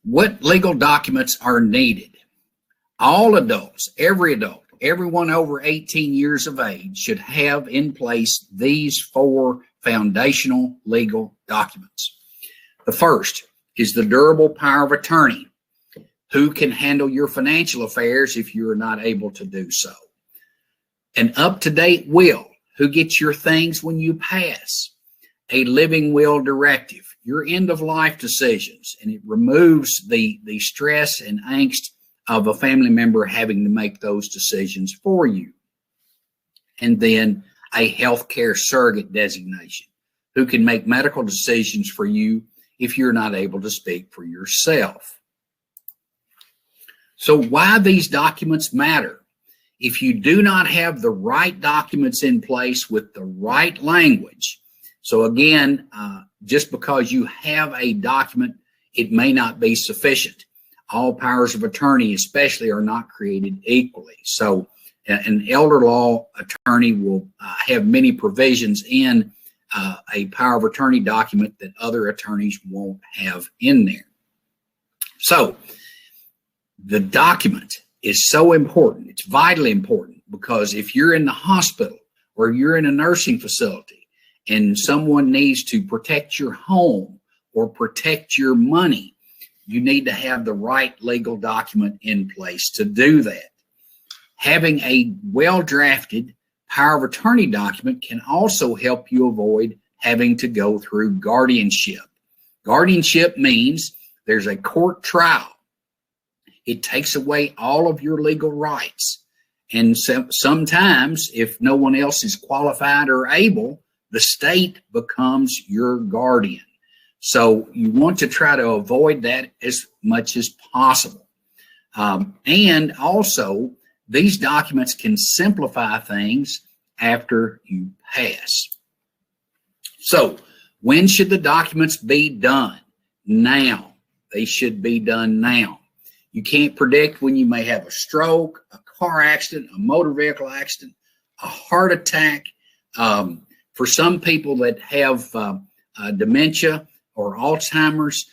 What legal documents are needed? All adults, every adult, everyone over 18 years of age should have in place these 4 foundational legal documents. The first is the durable power of attorney, who can handle your financial affairs if you are not able to do so. An up-to-date will, who gets your things when you pass. A living will directive, your end-of-life decisions, and it removes the stress and angst of a family member having to make those decisions for you. And then a healthcare surrogate designation, who can make medical decisions for you if you're not able to speak for yourself. So why these documents matter? If you do not have the right documents in place with the right language, so again, just because you have a document, it may not be sufficient. All powers of attorney especially are not created equally. So an elder law attorney will have many provisions in a power of attorney document that other attorneys won't have in there. So the document is so important. It's vitally important, because if you're in the hospital or you're in a nursing facility and someone needs to protect your home or protect your money, you need to have the right legal document in place to do that. Having a well-drafted power of attorney document can also help you avoid having to go through guardianship. Guardianship means there's a court trial. It takes away all of your legal rights. And sometimes, if no one else is qualified or able, the state becomes your guardian. So you want to try to avoid that as much as possible. And also, these documents can simplify things after you pass. So when should the documents be done? Now. They should be done now. You can't predict when you may have a stroke, a car accident, a motor vehicle accident, a heart attack. For some people that have dementia or Alzheimer's,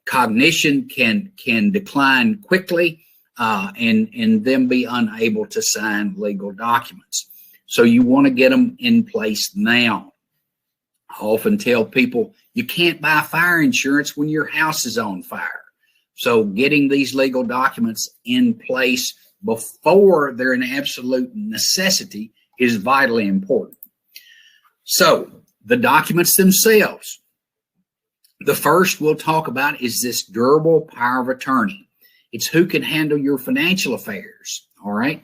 cognition can decline quickly and then be unable to sign legal documents. So you want to get them in place now. I often tell people you can't buy fire insurance when your house is on fire. So getting these legal documents in place before they're an absolute necessity is vitally important. So the documents themselves. The first we'll talk about is this durable power of attorney. It's who can handle your financial affairs, all right?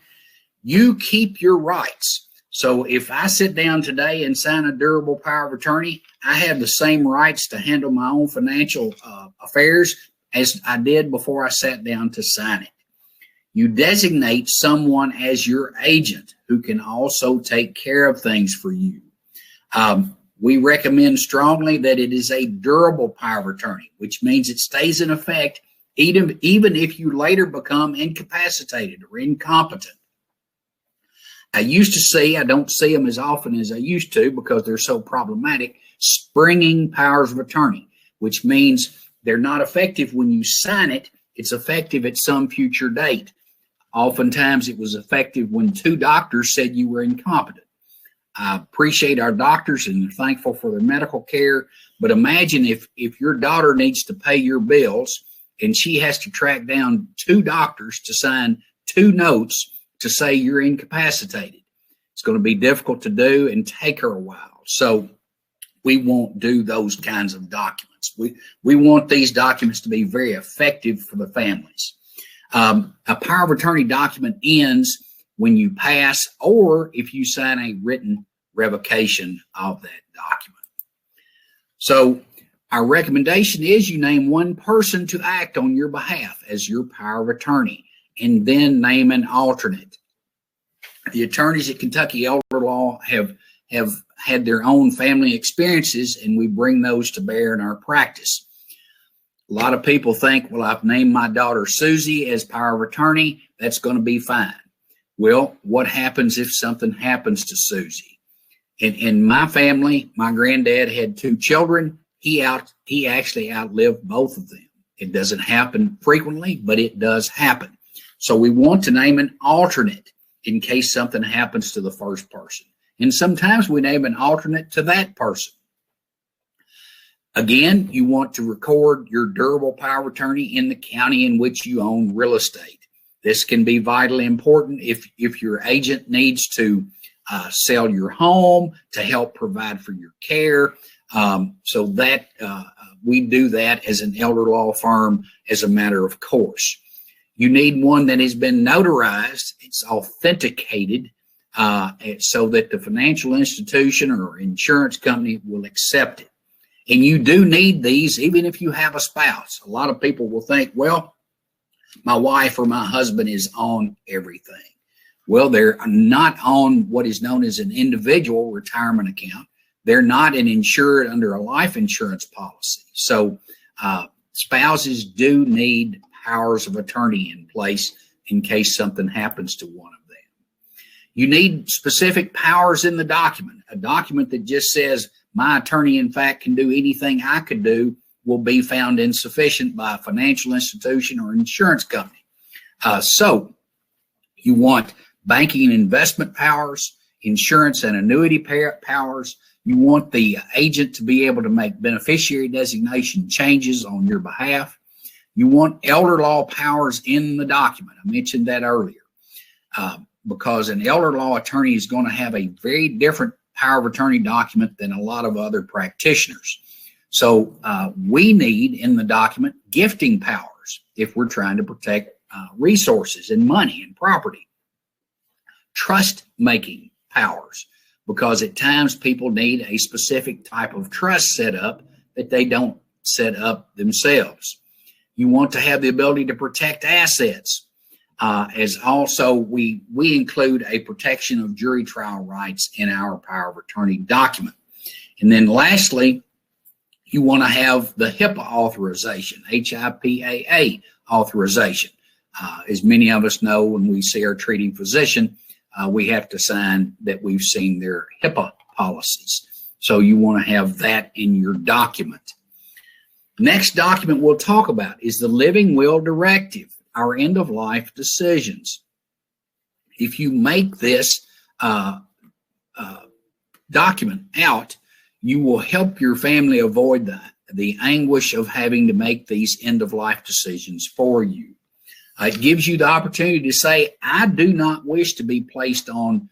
You keep your rights. So if I sit down today and sign a durable power of attorney, I have the same rights to handle my own financial affairs as I did before I sat down to sign it. You designate someone as your agent who can also take care of things for you. We recommend strongly that it is a durable power of attorney, which means it stays in effect even if you later become incapacitated or incompetent. I used to see, I don't see them as often as I used to because they're so problematic, springing powers of attorney, which means they're not effective when you sign it. It's effective at some future date. Oftentimes it was effective when 2 doctors said you were incompetent. I appreciate our doctors and they're thankful for their medical care, but imagine if your daughter needs to pay your bills and she has to track down 2 doctors to sign 2 notes to say you're incapacitated. It's going to be difficult to do and take her a while. So we won't do those kinds of documents. We want these documents to be very effective for the families. A power of attorney document ends when you pass or if you sign a written revocation of that document. So our recommendation is you name one person to act on your behalf as your power of attorney and then name an alternate. The attorneys at Kentucky Elder Law have had their own family experiences, and we bring those to bear in our practice. A lot of people think, well, I've named my daughter Susie as power of attorney. That's going to be fine. Well, what happens if something happens to Susie? In my family, my granddad had 2 children. He actually outlived both of them. It doesn't happen frequently, but it does happen. So we want to name an alternate in case something happens to the first person. And sometimes we name an alternate to that person. Again, you want to record your durable power of attorney in the county in which you own real estate. This can be vitally important if your agent needs to sell your home to help provide for your care. So that we do that as an elder law firm as a matter of course. You need one that has been notarized. It's authenticated so that the financial institution or insurance company will accept it. And you do need these even if you have a spouse. A lot of people will think, well, my wife or my husband is on everything. Well, they're not on what is known as an individual retirement account. They're not an insured under a life insurance policy. So spouses do need powers of attorney in place in case something happens to one of them. You need specific powers in the document. A document that just says my attorney, in fact, can do anything I could do will be found insufficient by a financial institution or insurance company. So you want banking and investment powers, insurance and annuity powers. You want the agent to be able to make beneficiary designation changes on your behalf. You want elder law powers in the document. I mentioned that earlier because an elder law attorney is going to have a very different power of attorney document than a lot of other practitioners. So we need in the document gifting powers if we're trying to protect resources and money and property. Trust making powers, because at times people need a specific type of trust set up that they don't set up themselves. You want to have the ability to protect assets, as also we include a protection of jury trial rights in our power of attorney document. And then lastly, you want to have the HIPAA authorization, HIPAA authorization. As many of us know, when we see our treating physician, we have to sign that we've seen their HIPAA policies. So you want to have that in your document. Next document we'll talk about is the living will directive, our end-of-life decisions. If you make this document out, you will help your family avoid the anguish of having to make these end-of-life decisions for you. It gives you the opportunity to say, I do not wish to be placed on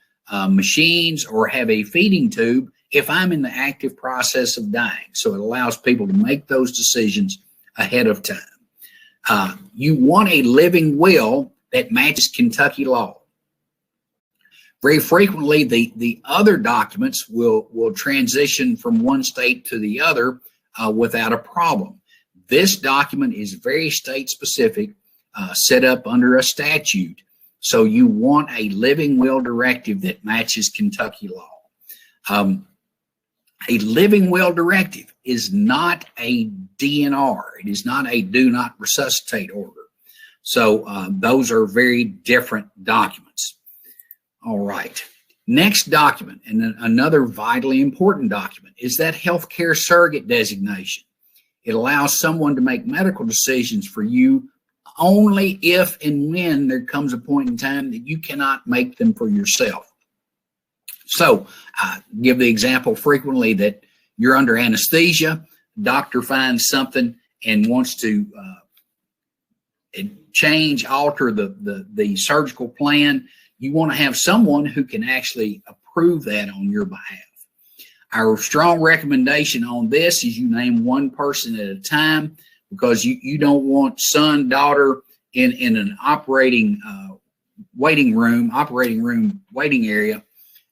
machines or have a feeding tube if I'm in the active process of dying. So it allows people to make those decisions ahead of time. You want a living will that matches Kentucky law. Very frequently, the other documents will transition from one state to the other without a problem. This document is very state specific, set up under a statute. So you want a living will directive that matches Kentucky law. A living will directive is not a DNR. It is not a do not resuscitate order. So those are very different documents. All right. Next document, and another vitally important document, is that healthcare surrogate designation. It allows someone to make medical decisions for you only if and when there comes a point in time that you cannot make them for yourself. So I give the example frequently that you're under anesthesia, doctor finds something and wants to alter the surgical plan. You want to have someone who can actually approve that on your behalf. Our strong recommendation on this is you name one person at a time, because you don't want son, daughter in an operating waiting area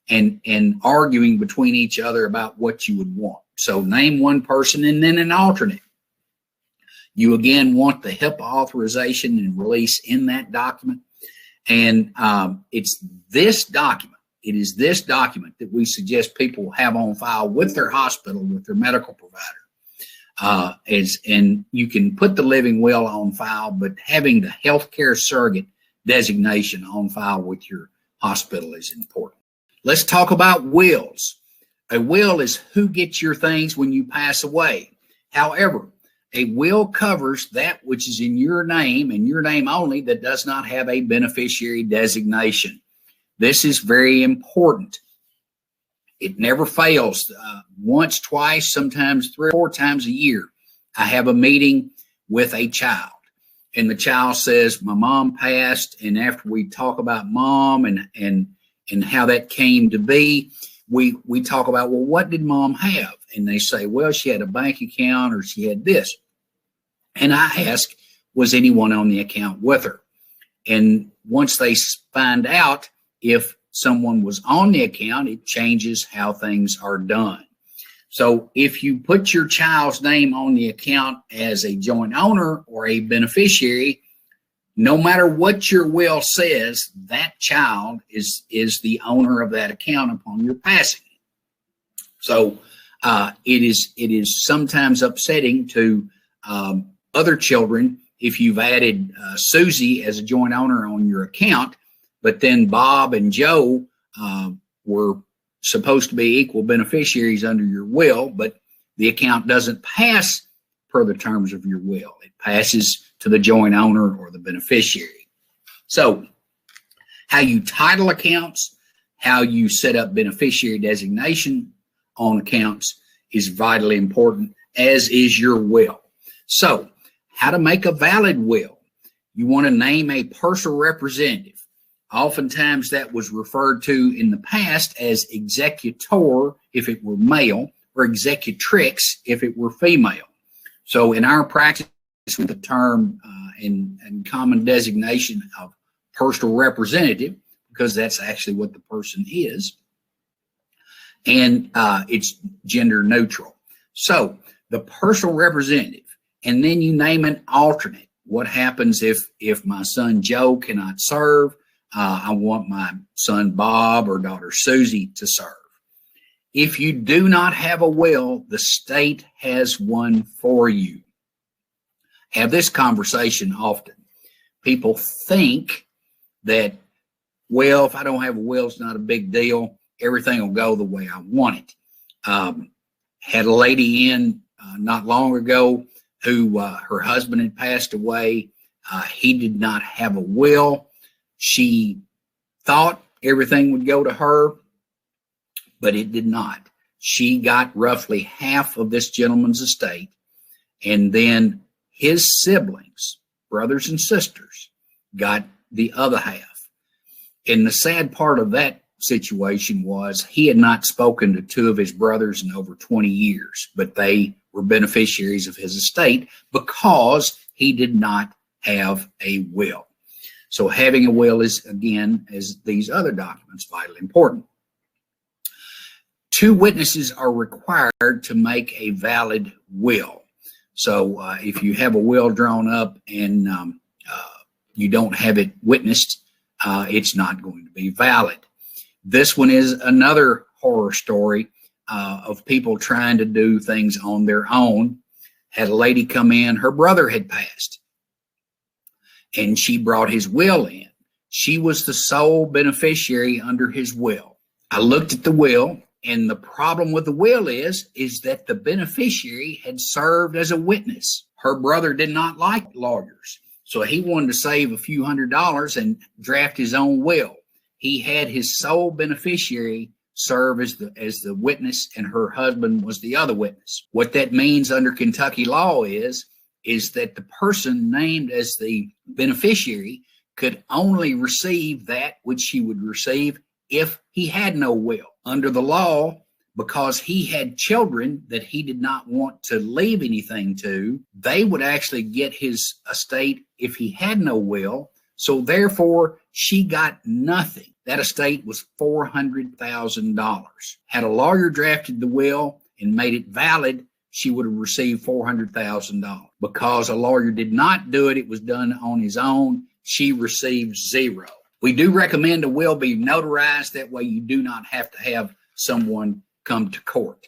and arguing between each other about what you would want. So name one person and then an alternate. You again want the HIPAA authorization and release in that document. And it's this document. It is this document that we suggest people have on file with their hospital, with their medical provider. And you can put the living will on file, but having the healthcare surrogate designation on file with your hospital is important. Let's talk about wills. A will is who gets your things when you pass away. However, A will covers that which is in your name and your name only that does not have a beneficiary designation. This is very important. It never fails. Once, twice, sometimes 3 or 4 times a year, I have a meeting with a child. And the child says, my mom passed. And after we talk about mom and how that came to be, we talk about, well, what did mom have? And they say, well, she had a bank account or she had this. And I ask, was anyone on the account with her? And once they find out if someone was on the account, it changes how things are done. So if you put your child's name on the account as a joint owner or a beneficiary, no matter what your will says, that child is the owner of that account upon your passing. So it is sometimes upsetting to other children if you've added Susie as a joint owner on your account, but then Bob and Joe were supposed to be equal beneficiaries under your will, but the account doesn't pass per the terms of your will. It passes to the joint owner or the beneficiary. So how you title accounts, how you set up beneficiary designation on accounts is vitally important, as is your will. So how to make a valid will. You want to name a personal representative. Oftentimes that was referred to in the past as executor if it were male, or executrix if it were female. So in our practice, with the term and common designation of personal representative, because that's actually what the person is, and it's gender neutral. So the personal representative, and then you name an alternate. What happens if my son Joe cannot serve? I want my son Bob or daughter Susie to serve. If you do not have a will, the state has one for you. Have this conversation often. People think that, well, if I don't have a will, it's not a big deal. Everything will go the way I want it. Had a lady in not long ago who her husband had passed away. He did not have a will. She thought everything would go to her, but it did not. She got roughly half of this gentleman's estate, and then his siblings, brothers and sisters, got the other half. And the sad part of that situation was he had not spoken to 2 of his brothers in over 20 years, but they were beneficiaries of his estate because he did not have a will. So having a will is, again, as these other documents, vitally important. 2 witnesses are required to make a valid will. So if you have a will drawn up and you don't have it witnessed, it's not going to be valid. This one is another horror story of people trying to do things on their own. Had a lady come in, her brother had passed, and she brought his will in. She was the sole beneficiary under his will. I looked at the will, and the problem with the will is that the beneficiary had served as a witness. Her brother did not like lawyers, so he wanted to save a few $100s and draft his own will. He had his sole beneficiary serve as the witness, and her husband was the other witness. What that means under Kentucky law is that the person named as the beneficiary could only receive that which he would receive if he had no will. Under the law, because he had children that he did not want to leave anything to, they would actually get his estate if he had no will. So therefore, she got nothing. That estate was $400,000. Had a lawyer drafted the will and made it valid, she would have received $400,000. Because a lawyer did not do it, it was done on his own, she received $0. We do recommend a will be notarized. That way you do not have to have someone come to court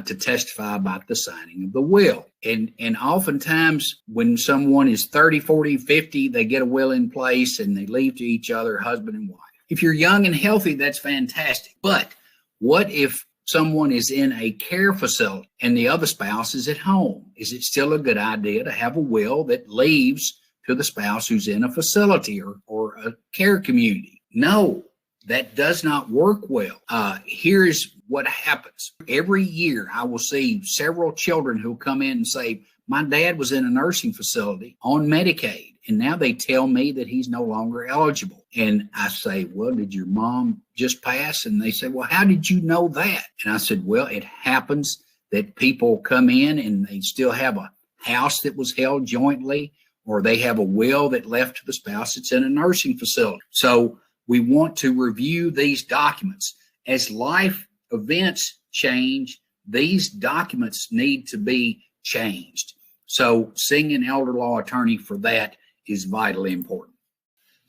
to testify about the signing of the will. And oftentimes when someone is 30, 40, 50, they get a will in place and they leave to each other, husband and wife. If you're young and healthy, that's fantastic. But what if someone is in a care facility and the other spouse is at home, is it still a good idea to have a will that leaves to the spouse who's in a facility or a care community? No, that does not work well. Here's what happens. Every year I will see several children who come in and say, my dad was in a nursing facility on Medicaid, and now they tell me that he's no longer eligible. And I say, well, did your mom just pass? And they say, well, how did you know that? And I said, well, it happens that people come in and they still have a house that was held jointly, or they have a will that left to the spouse that's in a nursing facility. So we want to review these documents. As life events change, these documents need to be changed. So seeing an elder law attorney for that is vitally important.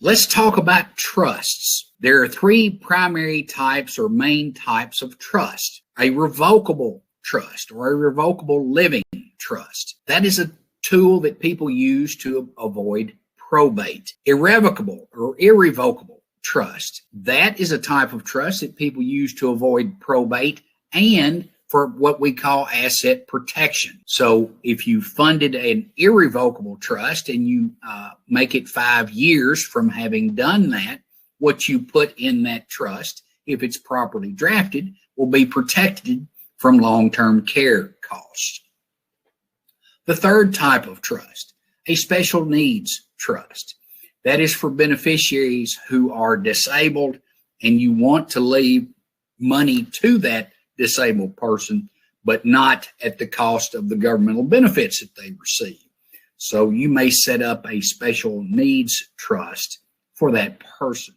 Let's talk about trusts. There are three primary types or main types of trust. A revocable trust or a revocable living trust. That is a tool that people use to avoid probate. Irrevocable or irrevocable trust. That is a type of trust that people use to avoid probate and for what we call asset protection. So if you funded an irrevocable trust and you make it 5 years from having done that, what you put in that trust, if it's properly drafted, will be protected from long-term care costs. The third type of trust, a special needs trust. That is for beneficiaries who are disabled and you want to leave money to that disabled person, but not at the cost of the governmental benefits that they receive. So you may set up a special needs trust for that person.